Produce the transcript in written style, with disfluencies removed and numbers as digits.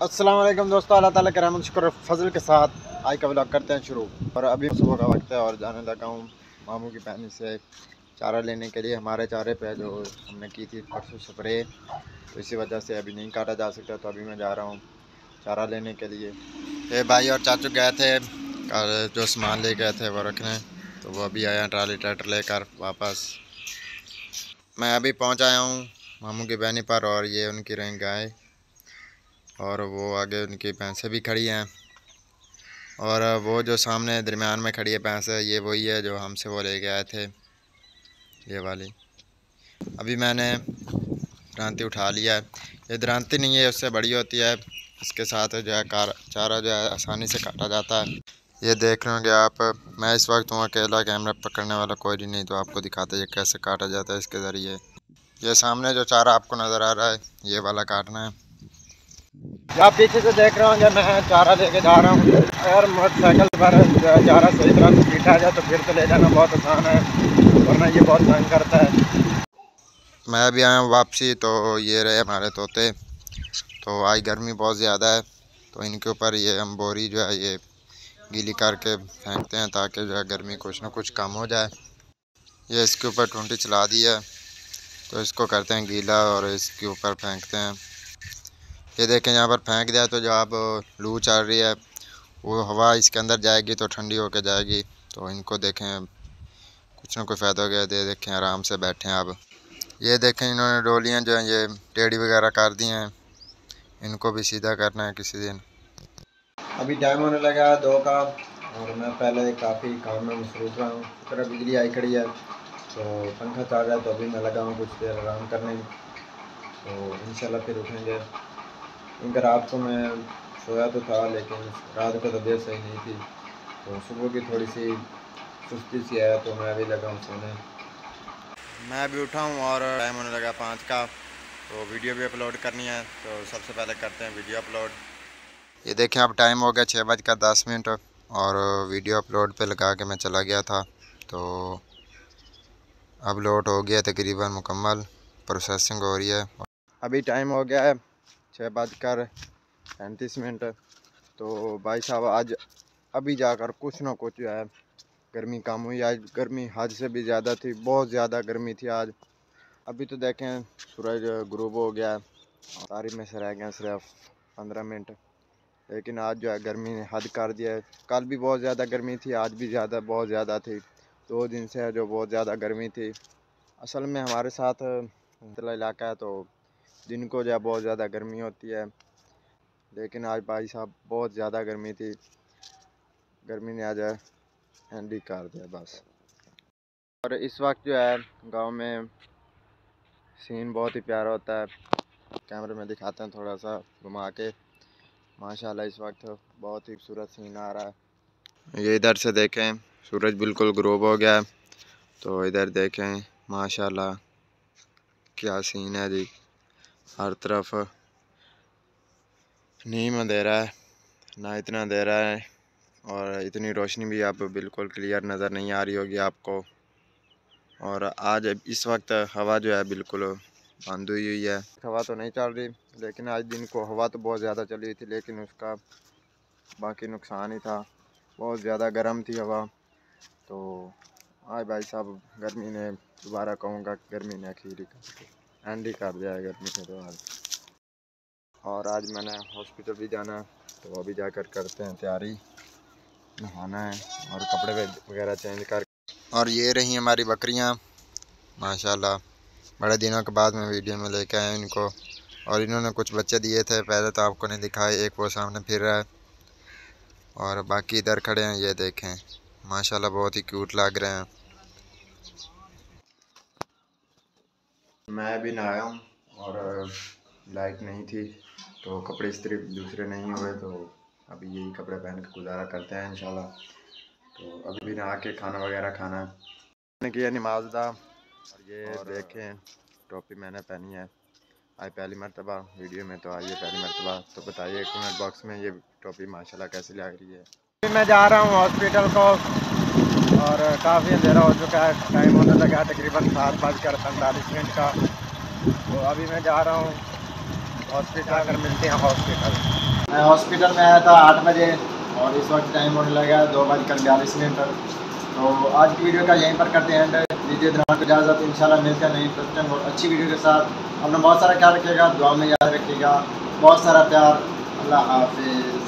अस्सलाम वालेकुम दोस्तों, अल्लाह ताला के रहमत शुक्र फजल के साथ आज का व्लॉग करते हैं शुरू। और अभी सुबह का वक्त है और जाने लगा हूँ मामू की बहन से चारा लेने के लिए। हमारे चारे पे जो हमने की थी परसों स्प्रे, तो इसी वजह से अभी नहीं काटा जा सकता, तो अभी मैं जा रहा हूँ चारा लेने के लिए। ये भाई और चाचू गए थे जो सामान ले गए थे वो रखने, तो वो अभी आया ट्राली ट्रैक्टर लेकर वापस। मैं अभी पहुँच आया हूँ मामू की बहनी पर, और ये उनकी रही गाय, और वो आगे उनकी भैंसें भी खड़ी हैं, और वो जो सामने दरमियान में खड़ी है भैंस, ये वही है जो हमसे वो ले के आए थे, ये वाली। अभी मैंने द्रांति उठा लिया है। ये द्रांति नहीं है, उससे बड़ी होती है, इसके साथ जो है चारा जो है आसानी से काटा जाता है। ये देख रहे होंगे आप, मैं इस वक्त हूँ अकेला, कैमरा पकड़ने वाला कोई नहीं, तो आपको दिखाते हैं कैसे काटा जाता है इसके ज़रिए। ये सामने जो चारा आपको नज़र आ रहा है, ये वाला काटना है। आप पीछे से देख रहे होंगे मैं चारा लेके जा रहा हूँ। अगर मोटरसाइकिल पर चारा सही तरह से पीटा जाए तो फिर तो ले जाना बहुत आसान है, वरना ये बहुत तंग करता है। मैं अभी आया हूँ वापसी, तो ये रहे हमारे तोते। तो आज गर्मी बहुत ज़्यादा है, तो इनके ऊपर ये हम बोरी जो है ये गीली करके फेंकते हैं, ताकि जो है गर्मी कुछ ना कुछ कम हो जाए। ये इसके ऊपर टूंटी चला दी है, तो इसको करते हैं गीला और इसके ऊपर फेंकते हैं। ये देखें यहाँ पर फेंक दिया, तो जो अब लू चल रही है वो हवा इसके अंदर जाएगी तो ठंडी होकर जाएगी। तो इनको देखें कुछ ना कुछ फ़ायदा हो गया, दे देखें आराम से बैठे हैं। अब ये देखें इन्होंने डोलियाँ जो हैं ये टेढ़ी वगैरह कर दी हैं, इनको भी सीधा करना है किसी दिन। अभी टाइम होने लगा 2 का, और मैं पहले काफ़ी काम में मसरूफ़ रहा हूँ। तरह बिजली आई खड़ी है, तो पंखा चल रहा है, तो अभी मैं लगा हूँ कुछ देर आराम करने, तो इंशाल्लाह फिर उठेंगे। क्योंकि रात को मैं सोया तो था, लेकिन रात को तबीयत सही नहीं थी, तो सुबह की थोड़ी सी सुस्ती सी है, तो मैं अभी लगा हूँ सोने। मैं अभी उठा हूँ और टाइम होने लगा 5 का, तो वीडियो भी अपलोड करनी है, तो सबसे पहले करते हैं वीडियो अपलोड। ये देखें अब टाइम हो गया 6:10, और वीडियो अपलोड पे लगा के मैं चला गया था, तो अपलोड हो गया तकरीबन मुकम्मल, प्रोसेसिंग हो रही है। अभी टाइम हो गया है 6:35। तो भाई साहब आज अभी जाकर कुछ ना कुछ जो है गर्मी कम हुई। आज गर्मी हद से भी ज़्यादा थी, बहुत ज़्यादा गर्मी थी आज। अभी तो देखें सूरज गुरूब हो गया है, तारीख में से रह गए सिर्फ 15 मिनट, लेकिन आज जो है गर्मी ने हद कर दिया है। कल भी बहुत ज़्यादा गर्मी थी, आज भी बहुत ज़्यादा थी। 2 दिन से है जो बहुत ज़्यादा गर्मी थी। असल में हमारे साथ निचला इलाका है, तो दिन को जो है बहुत ज़्यादा गर्मी होती है, लेकिन आज भाई साहब बहुत ज़्यादा गर्मी थी। गर्मी ने आज एंड ही कर दिया बस। और इस वक्त जो है गांव में सीन बहुत ही प्यारा होता है। कैमरे में दिखाते हैं थोड़ा सा घुमा के। माशाल्लाह इस वक्त बहुत ही खूबसूरत सीन आ रहा है। ये इधर से देखें सूरज बिल्कुल ग्रूब हो गया है, तो इधर देखें माशाल्लाह क्या सीन है जी। हर तरफ नीम अंधेरा है, ना इतना अंधेरा है, और इतनी रोशनी भी अब बिल्कुल क्लियर नज़र नहीं आ रही होगी आपको। और आज इस वक्त हवा जो है बिल्कुल बंद हुई है, हवा तो नहीं चल रही, लेकिन आज दिन को हवा तो बहुत ज़्यादा चली हुई थी, लेकिन उसका बाकी नुकसान ही था। बहुत ज़्यादा गर्म थी हवा। तो आज भाई साहब गर्मी ने, दोबारा कहूँगा गर्मी ने आखिरी एंड ही कर दिया है गर्मी के तो आज। और आज मैंने हॉस्पिटल भी जाना है, तो अभी जाकर करते हैं तैयारी, नहाना है और कपड़े वगैरह चेंज कर। और ये रही हमारी बकरियां माशाल्लाह, बड़े दिनों के बाद मैं वीडियो में लेके आया इनको। और इन्होंने कुछ बच्चे दिए थे, पहले तो आपको नहीं दिखाए, एक वो सामने फिर रहा है, और बाकी इधर खड़े हैं, ये देखें माशाल्लाह बहुत ही क्यूट लग रहे हैं। मैं भी नहाया हूँ, और लाइट नहीं थी, तो कपड़े इस्त्री दूसरे नहीं हुए, तो अभी यही कपड़े पहन के गुजारा करते हैं इंशाल्लाह। तो अभी भी नहा के खाना वगैरह खाना है। मैंने किया नमाज दा, और देखें टोपी मैंने पहनी है आज पहली मरतबा वीडियो में, तो आइए पहली मरतबा, तो बताइए कमेंट बॉक्स में ये टोपी माशाल्लाह कैसी लग रही है। मैं जा रहा हूँ हॉस्पिटल को, और काफ़ी अंधेरा हो चुका है, टाइम होने लगा है तकरीबन 7:45 का। तो अभी मैं जा रहा हूँ हॉस्पिटल, आकर मिलते हैं हॉस्पिटल। मैं हॉस्पिटल में आया था 8 बजे और इस वक्त टाइम होने लगा 2:42। तो आज की वीडियो का यहीं पर करते हैं एंड। वीडियो दिनार को इजाज़त, इंशाल्लाह मिलते हैं नई इंटरेस्टिंग और अच्छी वीडियो के साथ। अपना बहुत सारा ख्याल रखिएगा, दुआ में याद रखिएगा, बहुत सारा प्यार। अल्लाह हाफिज़।